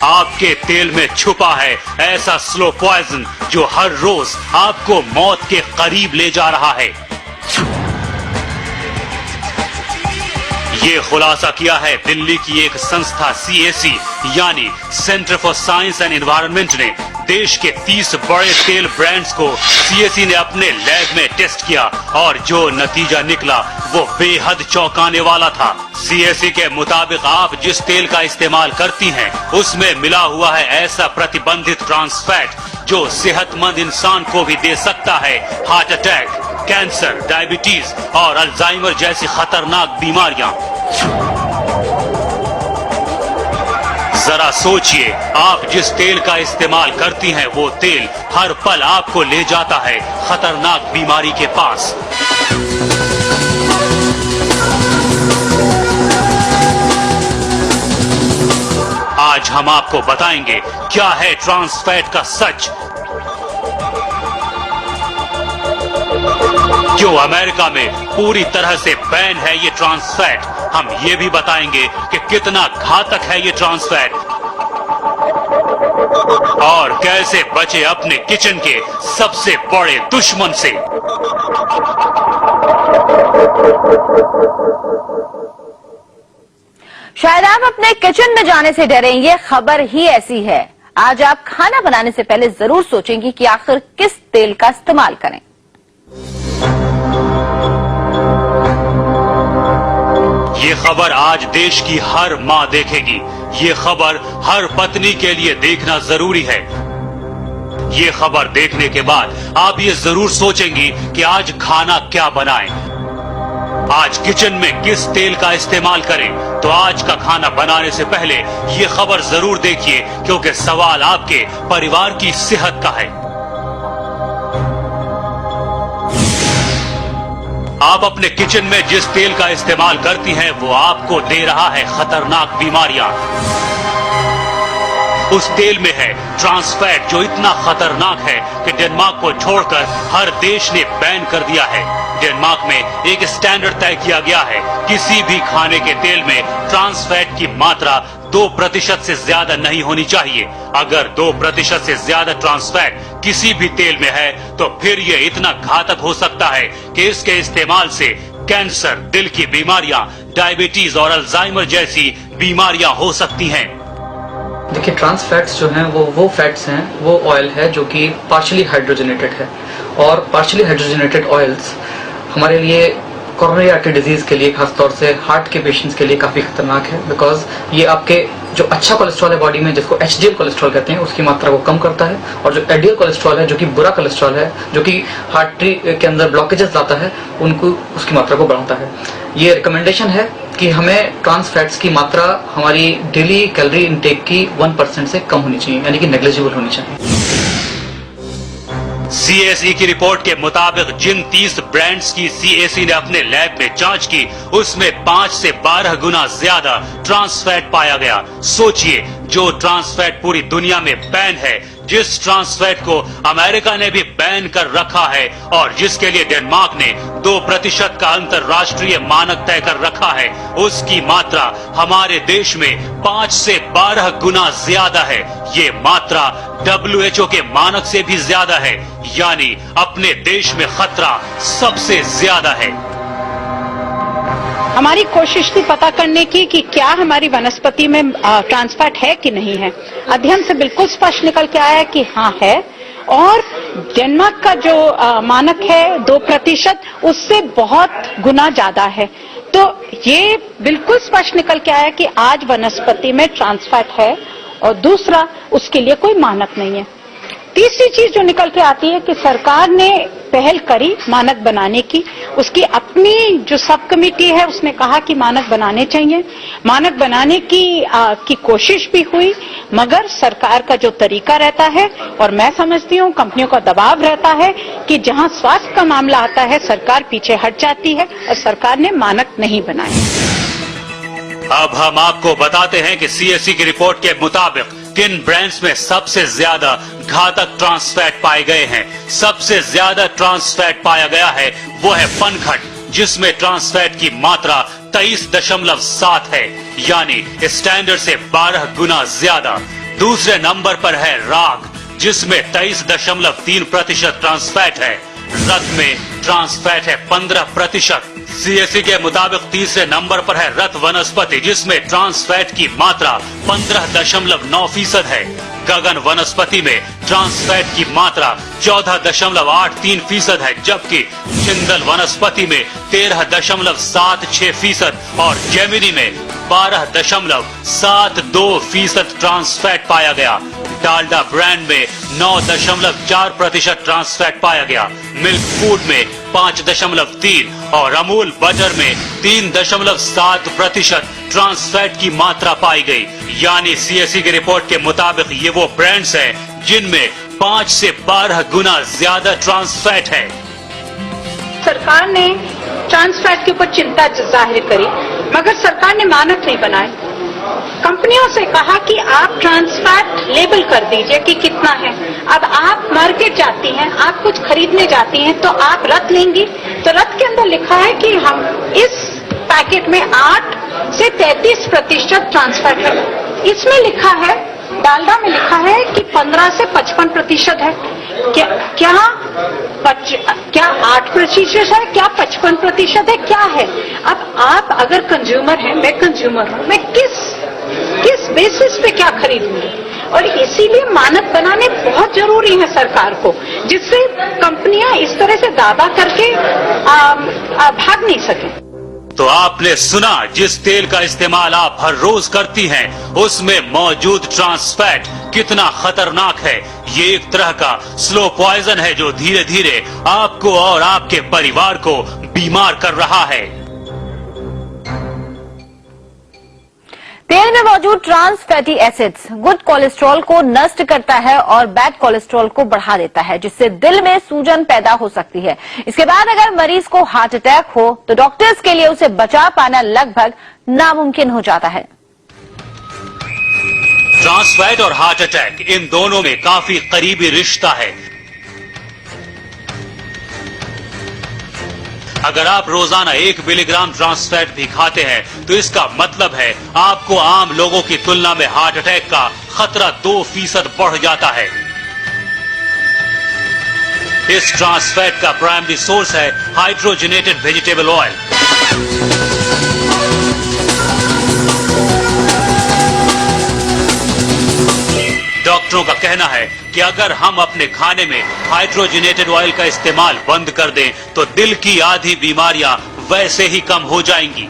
आपके तेल में छुपा है ऐसा स्लो पॉइजन जो हर रोज आपको मौत के करीब ले जा रहा है। ये खुलासा किया है दिल्ली की एक संस्था CAC यानी centre for science and environment ने। देश के 30 बड़े तेल ब्रांड्स को CAC ने अपने लैब में टेस्ट किया और जो नतीजा निकला वो बेहद चौंकाने वाला था। CAC के मुताबिक आप जिस तेल का इस्तेमाल करती हैं उसमें मिला हुआ है ऐसा प्रतिबंधित ट्रांस फैट जो सेहतमंद इंसान को भी दे सकता है हार्ट अटैक, कैंसर, डायबिटीज और अल्जाइमर जैसी खतरनाक बीमारियां। जरा सोचिए, आप जिस तेल का इस्तेमाल करती हैं वो तेल हर पल आपको ले जाता है खतरनाक बीमारी के पास। आज हम आपको बताएंगे क्या है ट्रांस फैट का सच, क्यों अमेरिका में पूरी तरह से बैन है ये ट्रांस फैट। हम ये भी बताएंगे कि कितना घातक है ये ट्रांस फैट और कैसे बचे अपने किचन के सबसे बड़े दुश्मन से। शायद आप अपने किचन में जाने से डरें, ये खबर ही ऐसी है। आज आप खाना बनाने से पहले जरूर सोचेंगे कि आखिर किस तेल का इस्तेमाल करें। ये खबर आज देश की हर मां देखेगी। ये खबर हर पत्नी के लिए देखना जरूरी है। ये खबर देखने के बाद आप ये जरूर सोचेंगी कि आज खाना क्या बनाएं, आज किचन में किस तेल का इस्तेमाल करें। तो आज का खाना बनाने से पहले ये खबर जरूर देखिए, क्योंकि सवाल आपके परिवार की सेहत का है। आप अपने किचन में जिस तेल का इस्तेमाल करती हैं वो आपको दे रहा है खतरनाक बीमारियां। उस तेल में है ट्रांस फैट जो इतना खतरनाक है कि डेनमार्क को छोड़कर हर देश ने बैन कर दिया है। डेनमार्क में एक स्टैंडर्ड तय किया गया है, किसी भी खाने के तेल में ट्रांस फैट की मात्रा 2% से ज्यादा नहीं होनी चाहिए। अगर 2% से ज्यादा ट्रांस फैट किसी भी तेल में है तो फिर ये इतना घातक हो सकता है कि इसके इस्तेमाल से कैंसर, दिल की बीमारियां, डायबिटीज और अल्जाइमर जैसी बीमारियां हो सकती हैं। देखिए, ट्रांस फैट्स जो हैं वो फैट्स हैं, वो ऑयल है जो कि पार्शियली हाइड्रोजनेटेड है और पार्शियली हाइड्रोजनेटेड ऑयल्स हमारे लिए कोरोनरी आर्टरी डिजीज के लिए, खासतौर से हार्ट के पेशेंट्स के लिए काफी खतरनाक है। बिकॉज ये आपके जो अच्छा कोलेस्ट्रॉल है बॉडी में, जिसको HDL कोलेस्ट्रॉल कहते हैं, उसकी मात्रा को कम करता है, और जो LDL कोलेस्ट्रॉल है जो कि बुरा कोलेस्ट्रॉल है, जो कि हार्टरी के अंदर ब्लॉकेजेस लाता है, उनको उसकी मात्रा को बढ़ाता है। ये रिकमेंडेशन है कि हमें ट्रांस फैट्स की मात्रा हमारी डेली कैलोरी इनटेक की 1% से कम होनी चाहिए, यानी कि नेग्लिजिबल होनी चाहिए। CAC की रिपोर्ट के मुताबिक जिन 30 ब्रांड्स की CAC ने अपने लैब में जांच की उसमें 5 से 12 गुना ज्यादा ट्रांस फैट पाया गया। सोचिए, जो ट्रांस फैट पूरी दुनिया में बैन है, जिस ट्रांस फैट को अमेरिका ने भी बैन कर रखा है और जिसके लिए डेनमार्क ने 2% का अंतर्राष्ट्रीय मानक तय कर रखा है, उसकी मात्रा हमारे देश में 5 से 12 गुना ज्यादा है। ये मात्रा WHO के मानक से भी ज्यादा है, यानी अपने देश में खतरा सबसे ज्यादा है। हमारी कोशिश थी पता करने की कि क्या हमारी वनस्पति में ट्रांस फैट है कि नहीं है। अध्ययन से बिल्कुल स्पष्ट निकल के आया कि हाँ है, और डेनमार्क का जो मानक है 2%, उससे बहुत गुना ज्यादा है। तो ये बिल्कुल स्पष्ट निकल के आया कि आज वनस्पति में ट्रांस फैट है, और दूसरा उसके लिए कोई मानक नहीं है। तीसरी चीज जो निकल के आती है कि सरकार ने पहल करी मानक बनाने की, उसकी अपनी जो सब कमेटी है उसने कहा कि मानक बनाने चाहिए, मानक बनाने की कोशिश भी हुई, मगर सरकार का जो तरीका रहता है, और मैं समझती हूँ कंपनियों का दबाव रहता है कि जहाँ स्वास्थ्य का मामला आता है सरकार पीछे हट जाती है, और सरकार ने मानक नहीं बनाए। अब हम आपको बताते हैं कि CAC की रिपोर्ट के मुताबिक किन ब्रांड्स में सबसे ज्यादा घातक ट्रांस फैट पाए गए हैं। सबसे ज्यादा ट्रांस फैट पाया गया है वो है पनघट, जिसमें ट्रांस फैट की मात्रा 23.7 है, यानी स्टैंडर्ड से 12 गुना ज्यादा। दूसरे नंबर पर है राग, जिसमें 23.3% ट्रांस फैट है। रत में ट्रांस फैट है 15%। सीएससी के मुताबिक तीसरे नंबर पर है रत वनस्पति, जिसमें ट्रांस फैट की मात्रा 15.9% है। गगन वनस्पति में ट्रांस फैट की मात्रा 14.83% है, जबकि चिंदल वनस्पति में 13.76% और जेमिनी में 12.72% ट्रांस फैट पाया गया। डालडा ब्रांड में 9.4% ट्रांस फैट पाया गया। मिल्क फूड में 5.3 और अमूल बटर में 3.7% ट्रांस फैट की मात्रा पाई गई। यानी सीएससी की रिपोर्ट के मुताबिक ये वो ब्रांड्स हैं जिनमें 5 से 12 गुना ज्यादा ट्रांस फैट है। सरकार ने ट्रांस फैट के ऊपर चिंता जाहिर करी, मगर सरकार ने मानक नहीं बनाए। कंपनियों से कहा कि आप ट्रांस फैट लेबल कर दीजिए कि कितना है। अब आप मार्केट जाती हैं, आप कुछ खरीदने जाती हैं, तो आप रत लेंगी, तो रत के अंदर लिखा है कि हम इस पैकेट में 8 से 33% ट्रांस फैट है। इसमें लिखा है, डालडा में लिखा है कि 15 से 55% है। क्या 8% है, क्या 55% है, क्या है? अब आप अगर कंज्यूमर हैं, मैं कंज्यूमर हूं, मैं किस बेसिस पे क्या खरीदूंगी? और इसीलिए मानक बनाने बहुत जरूरी है सरकार को, जिससे कंपनियां इस तरह से दावा करके भाग नहीं सके। तो आपने सुना, जिस तेल का इस्तेमाल आप हर रोज करती हैं, उसमें मौजूद ट्रांस फैट कितना खतरनाक है। ये एक तरह का स्लो पॉइजन है जो धीरे धीरे आपको और आपके परिवार को बीमार कर रहा है। तेल में मौजूद trans fatty acids good cholesterol को नष्ट करता है और बैड कोलेस्ट्रॉल को बढ़ा देता है, जिससे दिल में सूजन पैदा हो सकती है। इसके बाद अगर मरीज को हार्ट अटैक हो तो डॉक्टर्स के लिए उसे बचा पाना लगभग नामुमकिन हो जाता है। ट्रांस फैट और हार्ट अटैक, इन दोनों में काफी करीबी रिश्ता है। अगर आप रोजाना 1 मिलीग्राम ट्रांस फैट भी खाते हैं तो इसका मतलब है आपको आम लोगों की तुलना में हार्ट अटैक का खतरा 2% बढ़ जाता है। इस ट्रांस फैट का प्राइमरी सोर्स है हाइड्रोजनेटेड वेजिटेबल ऑयल। डॉक्टरों का कहना है कि अगर हम अपने खाने में हाइड्रोजनेटेड ऑयल का इस्तेमाल बंद कर दें तो दिल की आधी बीमारियां वैसे ही कम हो जाएंगी।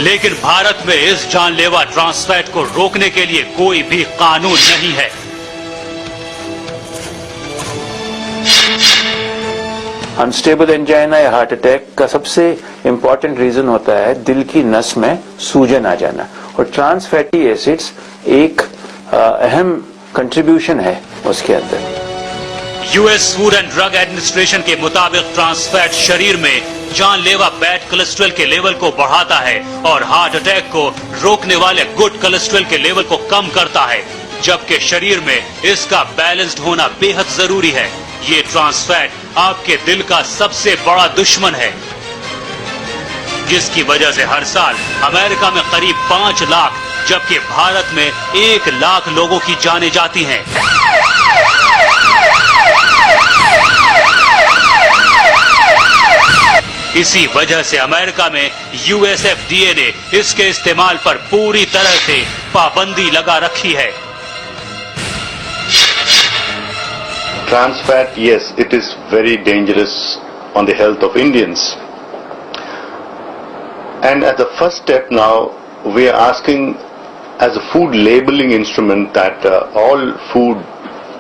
लेकिन भारत में इस जानलेवा ट्रांस फैट को रोकने के लिए कोई भी कानून नहीं है। अनस्टेबल एंजाइना या हार्ट अटैक का सबसे इम्पोर्टेंट रीजन होता है दिल की नस में सूजन आ जाना, और ट्रांस फैटी एसिड्स एक अहम कंट्रीब्यूशन है उसके अंदर। US food and drug administration के मुताबिक ट्रांस फैट शरीर में जानलेवा बैड कोलेस्ट्रॉल के लेवल को बढ़ाता है और हार्ट अटैक को रोकने वाले गुड कोलेस्ट्रॉल के लेवल को कम करता है, जबकि शरीर में इसका बैलेंस्ड होना बेहद जरूरी है। ये ट्रांस फैट आपके दिल का सबसे बड़ा दुश्मन है, जिसकी वजह से हर साल अमेरिका में करीब 5 लाख जबकि भारत में 1 लाख लोगों की जानें जाती हैं। इसी वजह से अमेरिका में यूएसएफडीए ने इसके इस्तेमाल पर पूरी तरह से पाबंदी लगा रखी है। Trans fat, yes, it is very dangerous on the health of Indians. And as a first step now, we are asking as a food labeling instrument that all food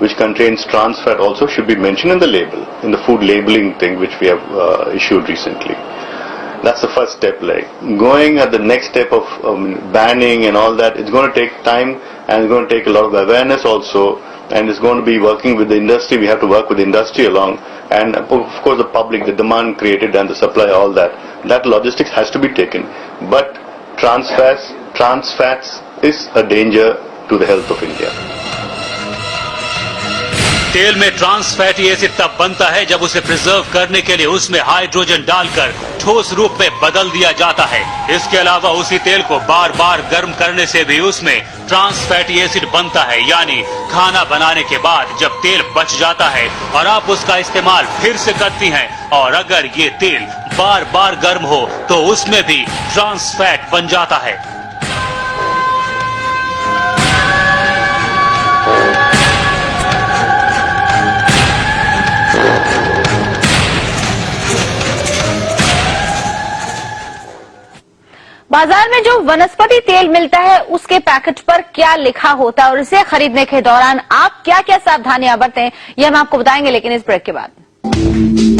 which contains trans fat also should be mentioned in the label, in the food labeling thing which we have issued recently. That's the first step. Like going at the next step of banning and all that, it's going to take time and it's going to take a lot of awareness also. And it's going to be working with the industry. We have to work with the industry along, and of course the public, the demand created and the supply, all that. That logistics has to be taken. But trans fats is a danger to the health of India. तेल में trans fatty acid तब बनता है जब उसे preserve करने के लिए उसमें हाइड्रोजन डालकर ठोस रूप में बदल दिया जाता है। इसके अलावा उसी तेल को बार बार गर्म करने से भी उसमें ट्रांस फैटी एसिड बनता है। यानी खाना बनाने के बाद जब तेल बच जाता है और आप उसका इस्तेमाल फिर से करती हैं और अगर ये तेल बार बार गर्म हो तो उसमें भी ट्रांस फैट बन जाता है। बाजार में जो वनस्पति तेल मिलता है उसके पैकेट पर क्या लिखा होता है और इसे खरीदने के दौरान आप क्या क्या सावधानियां बरतें, ये हम आपको बताएंगे लेकिन इस ब्रेक के बाद।